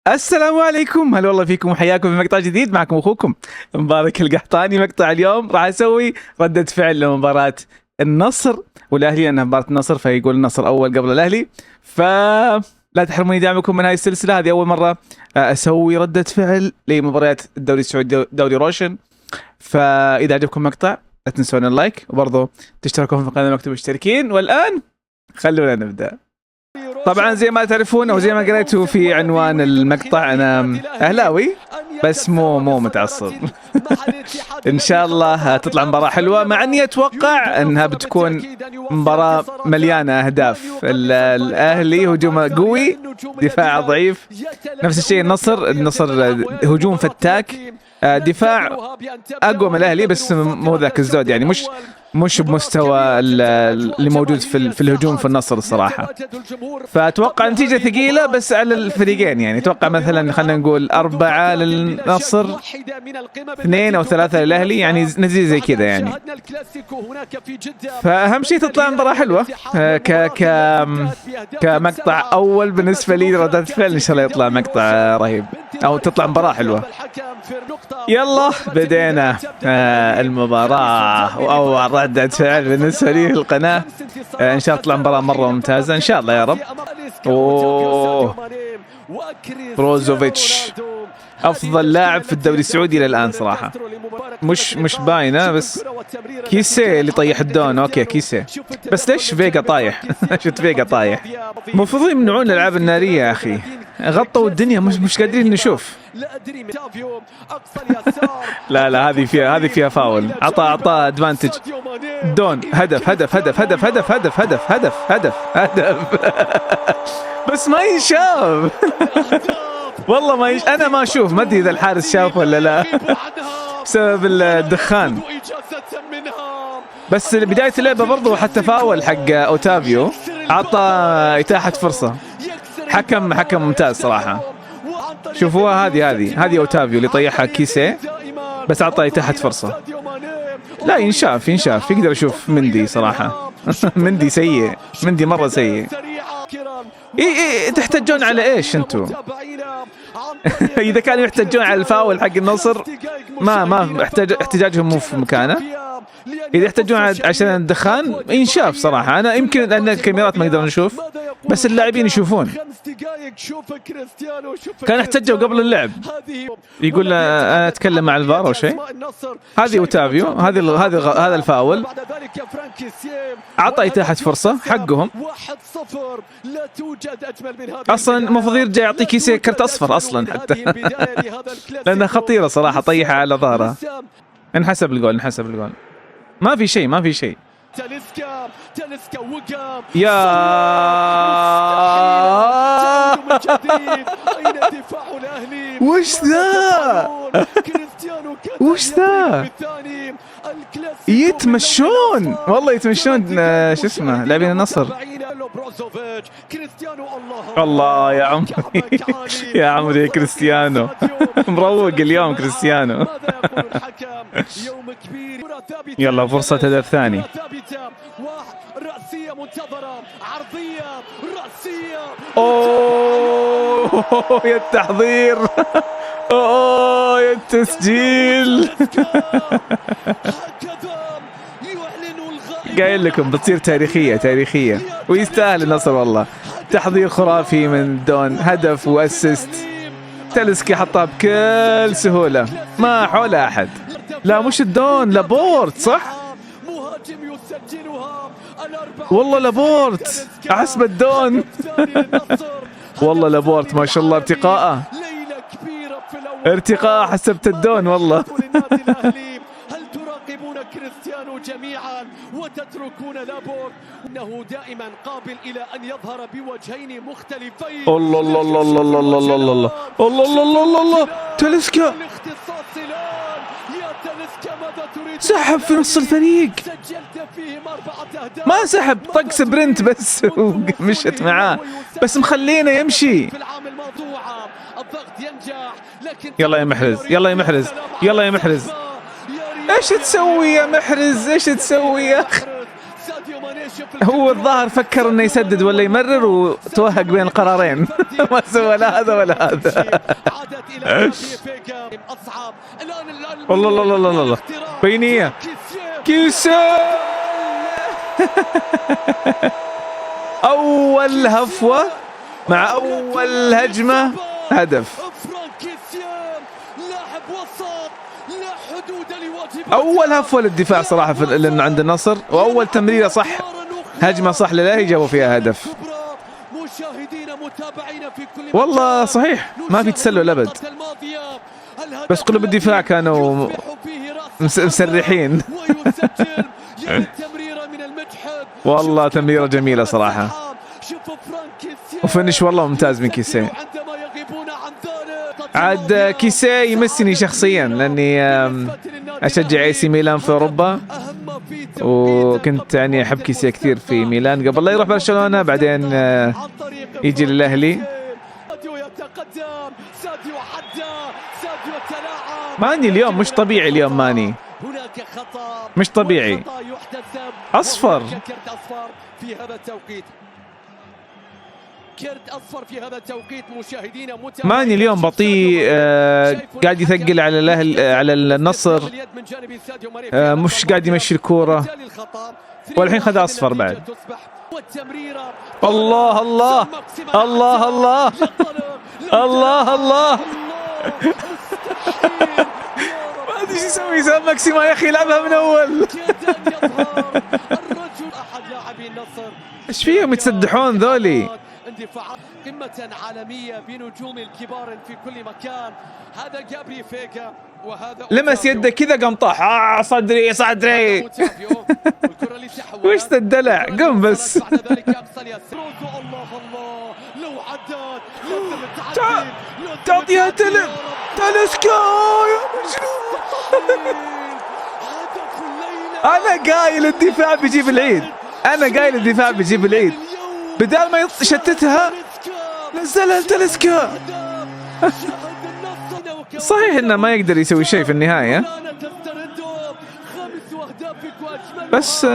السلام عليكم، هلا والله فيكم وحياكم في مقطع جديد. معكم اخوكم مبارك القحطاني. مقطع اليوم راح اسوي ردة فعل لمباراة النصر والاهلي، لانها مباراة النصر فيقول النصر اول قبل الاهلي، فلا تحرموني دعمكم من هاي السلسلة. هذه اول مرة اسوي ردة فعل لمباريات الدوري السعودي، دوري روشن. فاذا عجبكم مقطع لا تنسون اللايك، وبرضه تشتركون في القناة مكتوب مشتركين. والان خلونا نبدأ. طبعا زي ما تعرفون او زي ما قريتوا في عنوان المقطع، انا اهلاوي بس مو متعصب. ان شاء الله تطلع مباراة حلوة، مع اني اتوقع انها بتكون مباراة مليانة اهداف. الاهلي هجومه قوي، دفاع ضعيف. نفس الشيء النصر هجوم فتاك، دفاع اقوى من الاهلي بس مو ذاك الزود، يعني مش بمستوى اللي موجود في الهجوم في النصر الصراحة. فأتوقع نتيجة ثقيلة بس على الفريقين، يعني أتوقع مثلا خلينا نقول 4 للنصر 2 أو 3 للأهلي، يعني نزيد زي كذا يعني. فأهم شيء تطلع مباراة حلوة. كمقطع أول بالنسبة لي ردة فعل، إن شاء الله يطلع مقطع رهيب أو تطلع مباراة حلوة. يلا بدينا المباراة، أو ردة فعل بالنسبة لي في القناة. إن شاء الله تطلع مباراة مرة ممتازة إن شاء الله يا رب. أوه، بروزوفيتش أفضل لاعب في الدوري السعودي إلى الآن صراحة. مش باينة، بس كيسي اللي طيح الدون. أوكي كيسي، بس ليش فيجا طايح؟ شفت فيجا طايح. المفروض يمنعون الألعاب النارية يا أخي، غطوا الدنيا مش قادرين نشوف. لا هذه فيها فاول. عطى ادفانتج. دون هدف هدف هدف هدف هدف هدف هدف هدف هدف هدف. بس ما ينشاف. والله ما انا ما اشوف، ما ادري اذا الحارس شاف ولا لا بسبب الدخان. بس بداية اللعبة برضو حتى فاول حق اوتافيو، عطى اتاحة فرصة. حكم ممتاز صراحة. شوفوها، هذه اوتافيو اللي طيحها كيسي، بس عطى اتاحة فرصة. لا ينشاف يقدر يشوف مندي صراحة. مندي سيء، مندي مرة سيء. ايه تحتاجون على ايش انتوا؟ اذا كانوا يحتاجون على الفاول حق النصر، ما احتجاجهم مو في مكانه. اذا يحتاجون عشان الدخان ينشاف صراحة. انا يمكن ان الكاميرات ما نقدر نشوف، بس اللاعبين يشوفون. كان احتجوا قبل اللعب، يقول انا اتكلم مع الفار او شيء. هذه اوتافيو، هذا الفاول، عطى اتاحة فرصة حقهم. اصلا المفروض يرجع يعطي كيسي كرت اصفر اصلا حتى. لانها خطيرة صراحة، طيحها على ظهرها. انحسب الجول. ما في شيء. تاليسكا وقف يا وش ذا يتمشون، والله يتمشون. شو اسمه لاعبين النصر. الله يا عمري. يا عمري كريستيانو مروق اليوم كريستيانو. يلا فرصة هدف ثاني. رأسية منتظرة، عرضية رأسية. اوه يا التحضير. اوه يا التسجيل. قايل لكم بتصير تاريخية ويستاهل النصر والله. تحضير خرافي من دون، هدف واسيست. تاليسكا حطها بكل سهولة، ما حوله احد. لا مش الدون، لابورت صح؟ والله لابورت، احسب الدون. والله لابورت ما شاء الله ارتقاء حسبت الدون والله. هل تراقبون كريستيانو جميعا وتتركون لابورت؟ انه دائما قابل الى ان يظهر بوجهين مختلفين. الله الله الله الله الله الله الله الله الله الله الله. تاليسكا سحب في نص الفريق، ما سحب، طق سبرنت بس ومشت معاه، بس مخلينه يمشي. يلا يا محرز. ايش تسوي يا محرز؟ ايش تسوي يا اخي؟ هو الظاهر فكر انه يسدد ولا يمرر وتوهق بين القرارين. ما سوى لا هذا ولا هذا. والله الله الله الله الله بينية كيسيه. اول هفوة مع اول هجمة هدف. اول هفوة للدفاع صراحة لانه عند النصر، واول تمريرة صح هجمة صح للاهلي جابوا فيها هدف. والله صحيح ما في تسلل ابد، بس قلوب الدفاع كانوا مسرحين. والله تمريرة جميلة صراحة، وفنش والله ممتاز من كيسيه. عاد كيسيه يمسني شخصيا لاني اشجع اي سي ميلان في اوروبا، وكنت يعني احب كيسيه كثير في ميلان قبل لا يروح برشلونة، بعدين يجي للاهلي. ماني اليوم مش طبيعي، اليوم ماني مش طبيعي. اصفر كرت اصفر في هذا التوقيت مشاهدينا. ماني اليوم بطيء، قاعد يثقل على الاهلي على النصر، مش قاعد يمشي الكوره، والحين خذ اصفر بعد. الله الله الله الله الله الله. ما ادري ايش يسوي سام ماكسيما يا اخي، لعبها من اول. ايش فيهم يتسدحون ذولي؟ قمة عالمية بنجوم الكبار في كل مكان. هذا جابري فيجا وهذا لمس يده كذا قام طاح. صدري صدري. وش الدلع؟ قم بس. الله الله لو عدت تعطيها تلسكا يا مجنون. انا قايل الدفاع بيجيب العيد، انا قايل الدفاع بيجيب العيد، بدال ما يشتتها نزلها تلسكا. صحيح انه ما يقدر يسوي شيء في النهاية، بس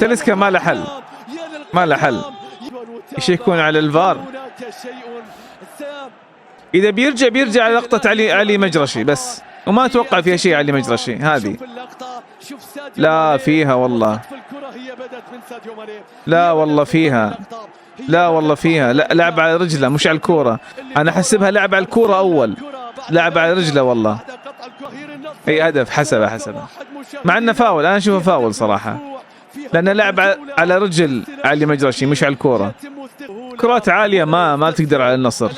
تلسكا ما له حل، ما له حل. يشيكون على الفار، اذا بيرجع على لقطة علي مجرشي بس، وما اتوقع فيها شيء علي مجرشي هذه. لا فيها والله، لا والله فيها، لا والله فيها. لا لعب على رجله مش على الكورة، انا احسبها لعب على الكورة اول، لعب على رجله والله. اي هدف، حسبه مع انه فاول، انا اشوفه فاول صراحة، لانه لعب على رجل علي مجرشي مش على الكورة. كرات عالية ما تقدر على النصر،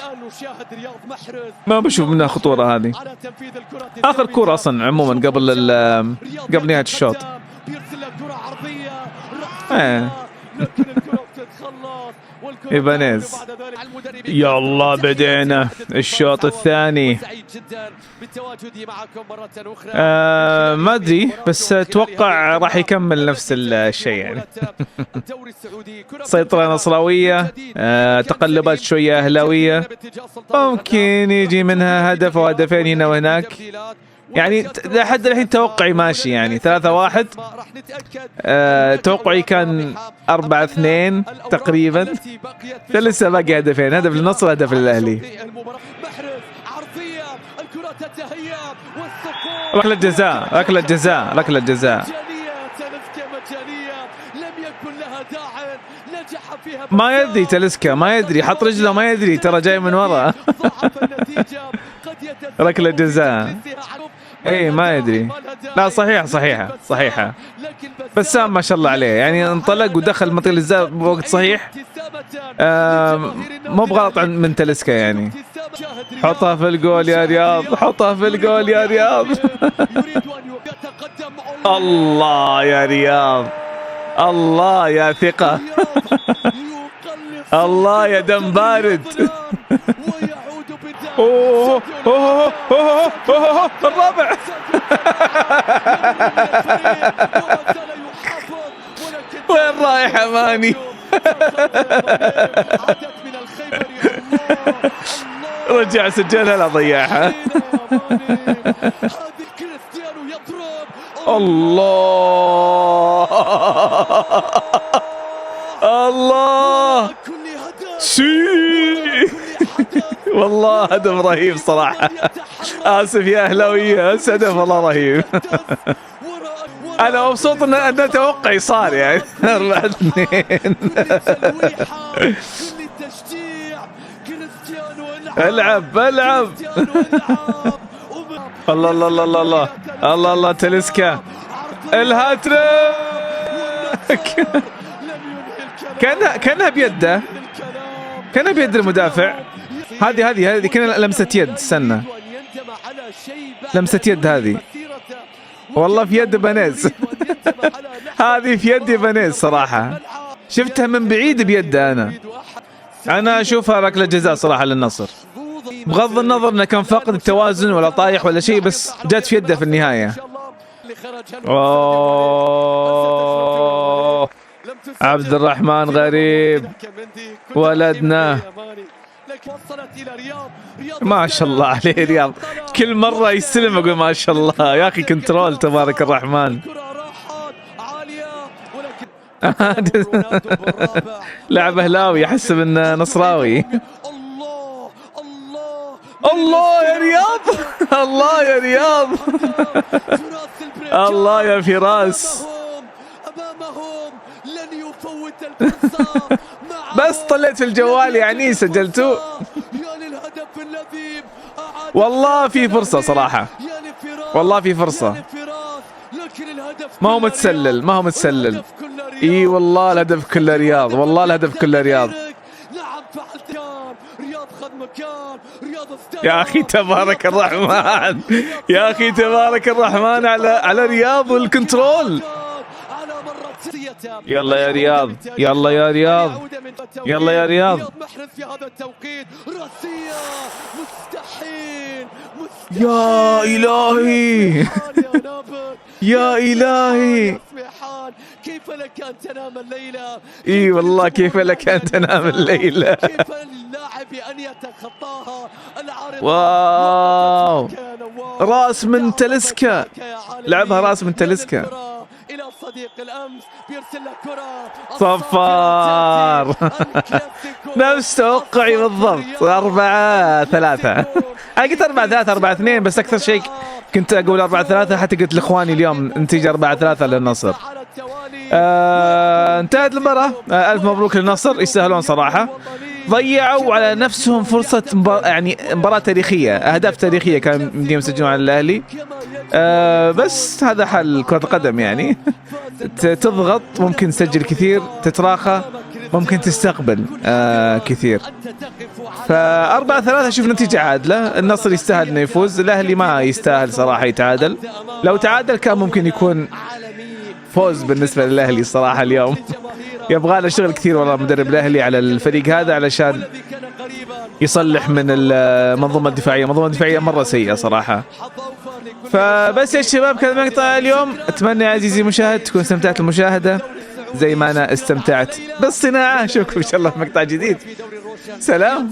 ما بشوف منها خطورة هذه. آخر كرة أصلا عموما قبل نهاية الشوط. إيبانيز. يلا بدينا الشوط الثاني. ما أدري، بس أتوقع راح يكمل نفس الشيء يعني. سيطرة نصراوية، تقلبات شوية أهلاوية، ممكن يجي منها هدف أو هدفين هنا وهناك يعني. لحد الحين توقعي ماشي يعني 3-1. توقعي كان 4-2 تقريبا، فلسه باقي هدفين، هدف للنصر هدف للأهلي. ركلة جزاء، ركلة جزاء، ركلة جزاء. ما يدري تلسكا، ما يدري، حط رجله ما يدري، ترى جاي من ورا. ركلة جزاء. اي ما يدري. لا صحيحة. بسام ما شاء الله عليه يعني، انطلق ودخل منطقة الجزاء بوقت صحيح. مو بغلط من تلسكا يعني. حطها في الجول يا رياض، حطها في الجول يا رياض. الله يا رياض، الله يا ثقة. الله يا دم بارد. اوه اوه اوه اوه الرابع. وين رايح اماني؟ رجع سجلها لا ضيعها. الله الله سي والله هدف رهيب صراحة. آسف يا أهلاوية بس هدف والله رهيب. أنا مبسوط أن توقعي صار يعني 4-2. العب العب. الله الله الله الله الله الله الله تاليسكا الهاتريك. كانها بيده، كانها بيد المدافع. هذه كانها لمسة يد. استنى، لمسة يد هذه والله في يد بانيز. هذه في يد بانيز صراحة، شفتها من بعيد بيده. أنا أشوفها ركلة جزاء صراحة للنصر، بغض النظر انه كان فاقد التوازن ولا طايح ولا شيء، بس جت في يده في النهاية. أوه عبد الرحمن غريب ولدنا، ما شاء الله عليه رياض. كل مرة يستلم اقول ما شاء الله يا اخي، كنترول تبارك الرحمن. لاعب اهلاوي يحسب انه نصراوي. الله يا رياض، الله يا رياض، الله يا فراس. بس طلعت في الجوال يعني سجلتوا. والله في فرصة صراحة، والله في فرصة. ما هو متسلل، ما هو متسلل. اي والله الهدف كله رياض، والله الهدف كله رياض. يا اخي تبارك الرحمن، يا اخي تبارك الرحمن على رياض والكنترول. يلا يا رياض، يلا يا رياض، يلا يا رياض. يا إلهي يا إلهي، كيف لك أن تنام الليلة؟ إي والله كيف لك أن تنام الليلة. كيف للاعب أن يتخطاها العارضة. واو، راس من تاليسكا، لعبها راس من تاليسكا. إلى صديق الأمس بيرسل لك كرة صفار. نفس توقعي بالضبط، 4-3. أنا قلت 4-3 4-2، بس أكثر شيء كنت أقول 4-3 حتى قلت لإخواني اليوم نتيجة 4-3 للنصر. انتهت المباراة. ألف مبروك للنصر، يستاهلون صراحة. ضيعوا على نفسهم فرصة يعني مباراة تاريخية، أهداف تاريخية كان يمديهم يسجلون على الأهلي. بس هذا حل كرة القدم يعني. تضغط ممكن تسجل كثير، تتراخى ممكن تستقبل كثير. ف4-3 أشوف نتيجة عادلة. النصر يستاهل إنه يفوز، الأهلي ما يستاهل صراحة يتعادل. لو تعادل كان ممكن يكون فوز بالنسبة للأهلي الصراحة. اليوم يبغى له شغل كثير والله مدرب الأهلي على الفريق هذا، علشان يصلح من المنظومة الدفاعية. المنظومة الدفاعية مرة سيئة صراحة. فبس يا شباب كان مقطع اليوم. أتمنى يا عزيزي المشاهد تكون استمتعت المشاهدة زي ما أنا استمتعت بالصناعة. أشوفكم إن شاء الله في مقطع جديد. سلام.